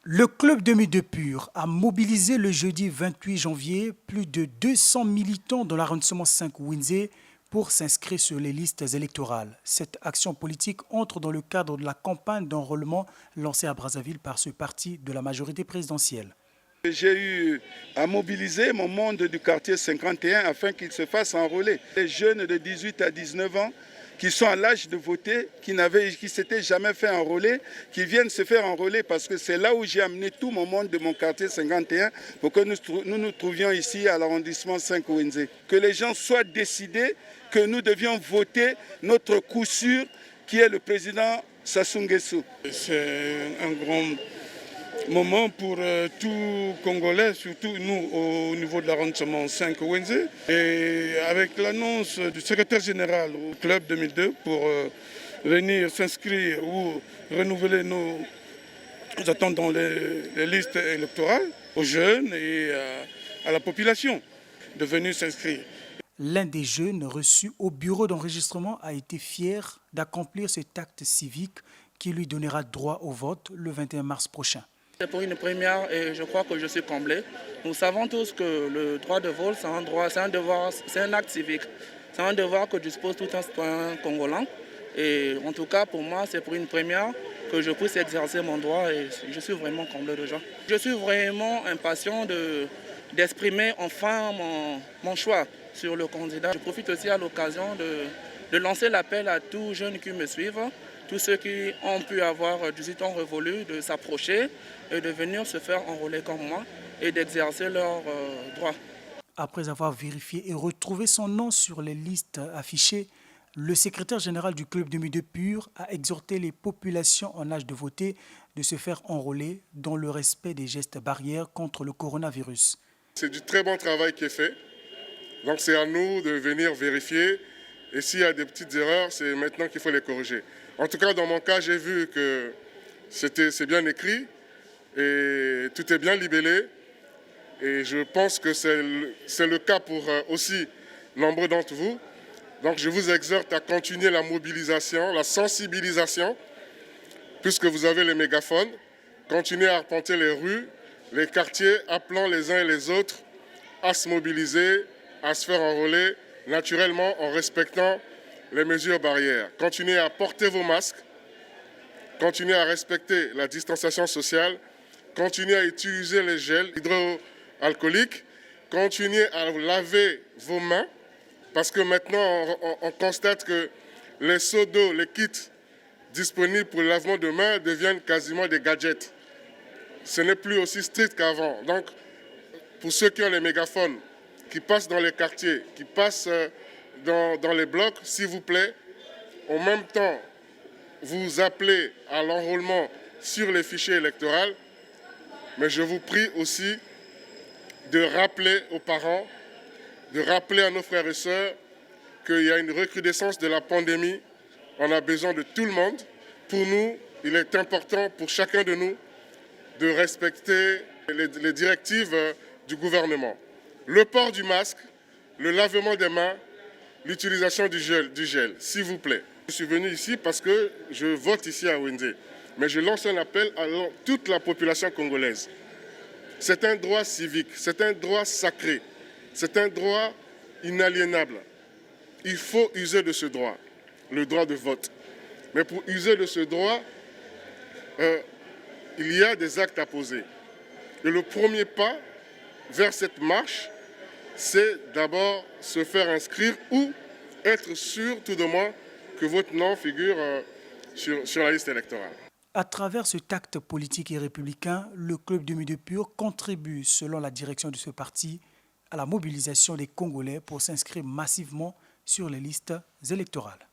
Le club de Pur a mobilisé le jeudi 28 janvier plus de 200 militants dans l'arrondissement 5 Windsé pour s'inscrire sur les listes électorales. Cette action politique entre dans le cadre de la campagne d'enrôlement lancée à Brazzaville par ce parti de la majorité présidentielle. J'ai eu à mobiliser mon monde du quartier 51 afin qu'ils se fassent enrôler. Les jeunes de 18 à 19 ans qui sont à l'âge de voter, qui ne s'étaient jamais fait enrôler, qui viennent se faire enrôler parce que c'est là où j'ai amené tout mon monde de mon quartier 51 pour que nous trouvions ici à l'arrondissement 5 Windsé. Que les gens soient décidés que nous devions voter notre coup sûr qui est le président Sassou Nguesso. C'est un grand moment pour tout Congolais, surtout nous au niveau de l'arrondissement 5 Windsé. Et avec l'annonce du secrétaire général au club 2002 pour venir s'inscrire ou renouveler nos attentes dans les listes électorales aux jeunes et à la population de venir s'inscrire. L'un des jeunes reçus au bureau d'enregistrement a été fier d'accomplir cet acte civique qui lui donnera droit au vote le 21 mars prochain. C'est pour une première et je crois que je suis comblé. Nous savons tous que le droit de vote, c'est un droit, c'est un devoir, c'est un acte civique. C'est un devoir que dispose tout un citoyen congolais. Et en tout cas, pour moi, c'est pour une première que je puisse exercer mon droit et je suis vraiment comblé de joie. Je suis vraiment impatient d'exprimer enfin mon choix sur le candidat. Je profite aussi à l'occasion de lancer l'appel à tous jeunes qui me suivent, tous ceux qui ont pu avoir 18 ans révolus, de s'approcher et de venir se faire enrôler comme moi et d'exercer leurs droits. Après avoir vérifié et retrouvé son nom sur les listes affichées, le secrétaire général du club de Pur a exhorté les populations en âge de voter de se faire enrôler dans le respect des gestes barrières contre le coronavirus. C'est du très bon travail qui est fait. Donc c'est à nous de venir vérifier. Et s'il y a des petites erreurs, c'est maintenant qu'il faut les corriger. En tout cas, dans mon cas, j'ai vu que c'est bien écrit et tout est bien libellé. Et je pense que c'est le cas pour aussi nombreux d'entre vous. Donc je vous exhorte à continuer la mobilisation, la sensibilisation, puisque vous avez les mégaphones. Continuez à arpenter les rues, les quartiers, appelant les uns et les autres à se mobiliser, à se faire enrôler, naturellement en respectant les mesures barrières. Continuez à porter vos masques, continuez à respecter la distanciation sociale, continuez à utiliser les gels hydroalcooliques, continuez à laver vos mains, parce que maintenant on constate que les seaux d'eau, les kits disponibles pour le lavement de mains deviennent quasiment des gadgets. Ce n'est plus aussi strict qu'avant. Donc, pour ceux qui ont les mégaphones, qui passent dans les quartiers, qui passent dans les blocs, s'il vous plaît, en même temps, vous appelez à l'enrôlement sur les fichiers électoraux, mais je vous prie aussi de rappeler aux parents, de rappeler à nos frères et sœurs qu'il y a une recrudescence de la pandémie. On a besoin de tout le monde. Pour nous, il est important pour chacun de nous de respecter les directives du gouvernement. Le port du masque, le lavement des mains, l'utilisation du gel, s'il vous plaît. Je suis venu ici parce que je vote ici à Windsé, mais je lance un appel à toute la population congolaise. C'est un droit civique, c'est un droit sacré, c'est un droit inaliénable. Il faut user de ce droit, le droit de vote. Mais pour user de ce droit, il y a des actes à poser. Et le premier pas vers cette marche, c'est d'abord se faire inscrire ou être sûr, tout de moins, que votre nom figure sur la liste électorale. À travers cet acte politique et républicain, le club de Pur contribue, selon la direction de ce parti, à la mobilisation des Congolais pour s'inscrire massivement sur les listes électorales.